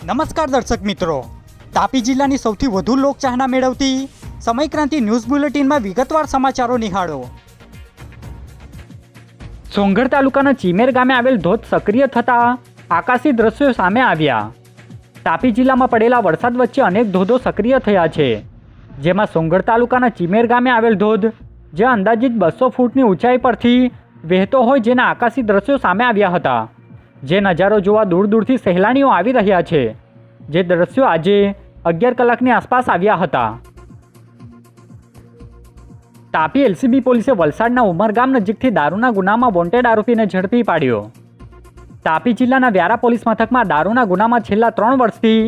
નમસ્કાર દર્શક મિત્રો, તાપી જિલ્લાની સૌથી વધુ લોકચાહના મેળવતી સમય ક્રાંતિ ન્યૂઝ બુલેટિનમાં વિગતવાર સમાચારો નિહાળો। સોંગઢ તાલુકાના ચીમેર ગામે આવેલ ધોધ સક્રિય થતા આકાશી દ્રશ્યો સામે આવ્યા। તાપી જિલ્લામાં પડેલા વરસાદ વચ્ચે અનેક ધોધો સક્રિય થયા છે, જેમાં સોંગઢ તાલુકાના ચીમેર ગામે આવેલ ધોધ જે અંદાજિત 200 ફૂટની ઊંચાઈ પરથી વહેતો હોય જેના આકાશી દ્રશ્યો સામે આવ્યા હતા। જે નજારો જોવા દૂર દૂરથી સહેલાણીઓ આવી રહ્યા છે। જે દ્રશ્યો આજે 11 કલાકની આસપાસ આવ્યા હતા। તાપી એલસીબી પોલીસે વલસાડના ઉમરગામ નજીકથી દારૂના ગુનામાં વોન્ટેડ આરોપીને ઝડપી પાડ્યો। તાપી જિલ્લાના વ્યારા પોલીસ મથકમાં દારૂના ગુનામાં છેલ્લા 3 વર્ષથી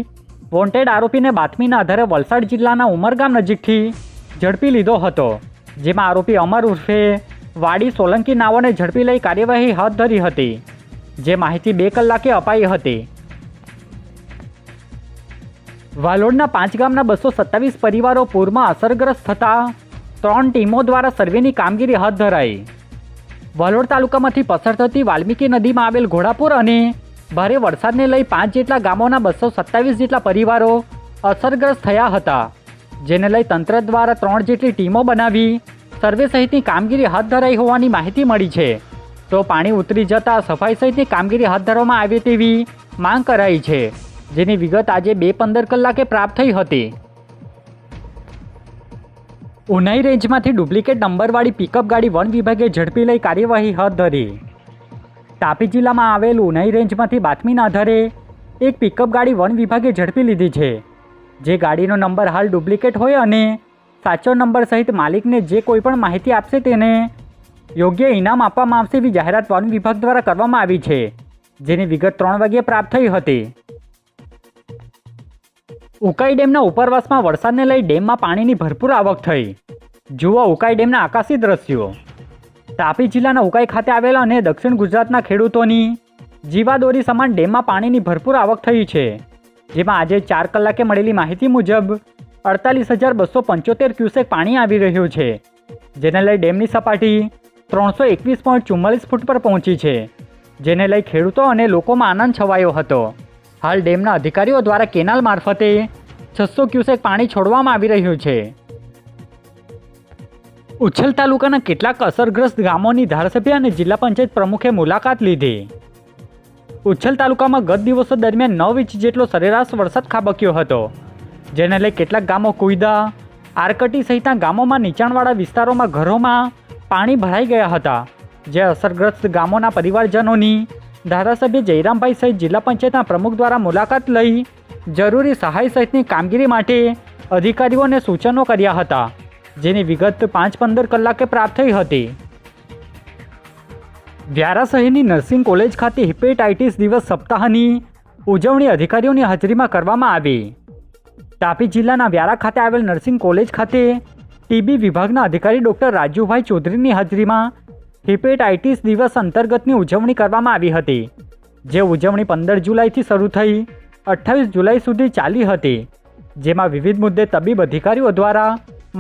વોન્ટેડ આરોપીને બાતમીના આધારે વલસાડ જિલ્લાના ઉમરગામ નજીકથી ઝડપી લીધો હતો, જેમાં આરોપી અમર ઉર્ફે વાડી સોલંકી નાઓને ઝડપી લઈ કાર્યવાહી હાથ ધરી હતી, જે માહિતી 2 કલાકે અપાઈ હતી। વાલોડના 5 ગામના 227 પરિવારો પૂરમાં અસરગ્રસ્ત થતા 3 ટીમો દ્વારા સર્વેની કામગીરી હાથ ધરાઈ। વાલોડ તાલુકામાંથી પસાર થતી વાલ્મીકી નદીમાં આવેલ ઘોડાપુર અને ભારે વરસાદને લઈ 5 જેટલા ગામોના 227 જેટલા પરિવારો અસરગ્રસ્ત થયા હતા, જેને લઈ તંત્ર દ્વારા 3 જેટલી ટીમો બનાવી સર્વે સહિતની કામગીરી હાથ ધરાઈ હોવાની માહિતી મળી છે। તો પાણી ઉતરી જતાં સફાઈ સહિતની કામગીરી હાથ ધરવામાં આવે તેવી માંગ કરાઈ છે, જેની વિગત આજે 2:15 કલાકે પ્રાપ્ત થઈ હતી। ઉનાઈ રેન્જમાંથી ડુપ્લિકેટ નંબરવાળી પિકઅપ ગાડી વન વિભાગે ઝડપી લઈ કાર્યવાહી હાથ ધરી। તાપી જિલ્લામાં આવેલ ઉનાઈ રેન્જમાંથી બાતમીના આધારે એક પિકઅપ ગાડી વન વિભાગે ઝડપી લીધી છે, જે ગાડીનો નંબર હાલ ડુપ્લિકેટ હોય અને સાચો નંબર સહિત માલિકને જે કોઈ પણ માહિતી આપશે તેને યોગ્ય ઇનામ આપવામાં આવશે એવી જાહેરાત વન વિભાગ દ્વારા કરવામાં આવી છે, જેની વિગત 3 વાગ્યે પ્રાપ્ત થઈ હતી। ઉકાઈ ડેમના ઉપરવાસમાં વરસાદને લઈ ડેમમાં પાણીની ભરપૂર આવક થઈ। જુઓ ઉકાઈ ડેમના આકાશી દ્રશ્યો। તાપી જિલ્લાના ઉકાઈ ખાતે આવેલા અને દક્ષિણ ગુજરાતના ખેડૂતોની જીવાદોરી સમાન ડેમમાં પાણીની ભરપૂર આવક થઈ છે, જેમાં આજે 4 કલાકે મળેલી માહિતી મુજબ 48,275 ક્યુસેક પાણી આવી રહ્યું છે, જેને લઈ ડેમની સપાટી 321.44 ફૂટ પર પહોંચી છે, જેને લઈ ખેડૂતો અને લોકોમાં આનંદ છવાયો હતો। હાલ ડેમના અધિકારીઓ દ્વારા કેનાલ મારફતે 600 ક્યુસેક પાણી છોડવામાં આવી રહ્યું છે। ઉચ્છલ તાલુકાના કેટલાક અસરગ્રસ્ત ગામોની ધારાસભ્ય અને જિલ્લા પંચાયત પ્રમુખે મુલાકાત લીધી। ઉચ્છલ તાલુકામાં ગત દિવસો દરમિયાન 9 ઇંચ જેટલો સરેરાશ વરસાદ ખાબક્યો હતો, જેને લઈ કેટલાક ગામો કુઈદા, આરકટી સહિતના ગામોમાં નીચાણવાળા વિસ્તારોમાં ઘરોમાં પાણી ભરાઈ ગયા હતા, જે અસરગ્રસ્ત ગામોના પરિવારજનોની ધારાસભ્ય જયરામભાઈ સહિત જિલ્લા પંચાયતના પ્રમુખ દ્વારા મુલાકાત લઈ જરૂરી સહાય સહિતની કામગીરી માટે અધિકારીઓને સૂચનો કર્યા હતા, જેની વિગત 5:15 કલાકે પ્રાપ્ત થઈ હતી। વ્યારા શહેરની નર્સિંગ કોલેજ ખાતે હિપેટાઇટિસ દિવસ સપ્તાહની ઉજવણી અધિકારીઓની હાજરીમાં કરવામાં આવી। તાપી જિલ્લાના વ્યારા ખાતે આવેલ નર્સિંગ કોલેજ ખાતે ટીબી વિભાગના અધિકારી ડૉક્ટર રાજુભાઈ ચૌધરીની હાજરીમાં હિપેટાઇટિસ દિવસ અંતર્ગતની ઉજવણી કરવામાં આવી હતી, જે ઉજવણી 15 જુલાઈથી શરૂ થઈ 28 જુલાઈ સુધી ચાલી હતી, જેમાં વિવિધ મુદ્દે તબીબ અધિકારીઓ દ્વારા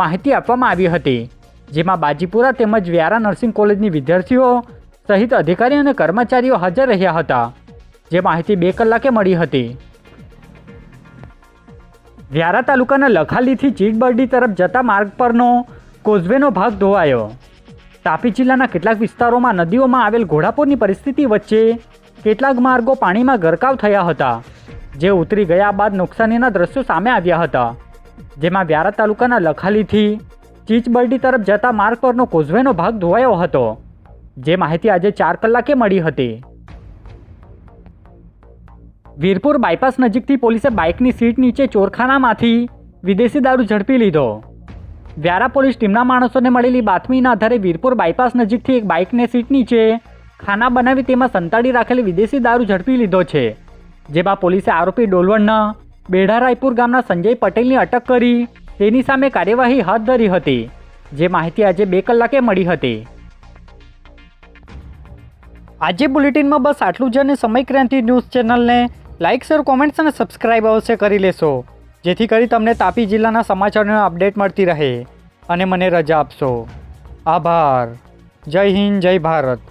માહિતી આપવામાં આવી હતી, જેમાં બાજીપુરા તેમજ વ્યારા નર્સિંગ કોલેજની વિદ્યાર્થીઓ સહિત અધિકારી અને કર્મચારીઓ હાજર રહ્યા હતા, જે માહિતી 2 કલાકે મળી હતી। વ્યારા તાલુકાના લખાલીથી ચીડબરડી તરફ જતા માર્ગ પરનો કોઝવેનો ભાગ ધોવાયો। તાપી જિલ્લાના કેટલાક વિસ્તારોમાં નદીઓમાં આવેલ ઘોડાપુરની પરિસ્થિતિ વચ્ચે કેટલાક માર્ગો પાણીમાં ગરકાવ થયા હતા, જે ઉતરી ગયા બાદ નુકસાનીના દ્રશ્યો સામે આવ્યા હતા, જેમાં વ્યારા તાલુકાના લખાલીથી ચીચબરડી તરફ જતા માર્ગ પરનો કોઝવેનો ભાગ ધોવાયો હતો, જે માહિતી આજે 4 કલાકે મળી હતી। વીરપુર બાયપાસ નજીકથી પોલીસે બાઇકની સીટ નીચે ચોરખાનામાંથી વિદેશી દારૂ ઝડપી લીધો। વ્યારા પોલીસ ટીમના માણસોને મળેલી બાતમીના આધારે વીરપુર બાયપાસ નજીકથી એક બાઇકને સીટ નીચે ખાના બનાવી તેમાં સંતાડી રાખેલી વિદેશી દારૂ ઝડપી લીધો છે, જેમાં પોલીસે આરોપી ડોલવણના બેઢા રાયપુર ગામના સંજય પટેલની અટક કરી તેની સામે કાર્યવાહી હાથ ધરી હતી, જે માહિતી આજે 2 કલાકે મળી હતી। આજે બુલેટિનમાં બસ આટલું જ અને સમય ક્રાંતિ ન્યૂઝ ચેનલને લાઇક શેર કોમેન્ટ્સ અને સબસ્ક્રાઇબ અવશ્ય કરી લેશો, જેથી કરી તમને તાપી જિલ્લાના સમાચારોનો અપડેટ મળતી રહે અને મને રજા આપશો। આભાર। જય હિન્દ, જય ભારત।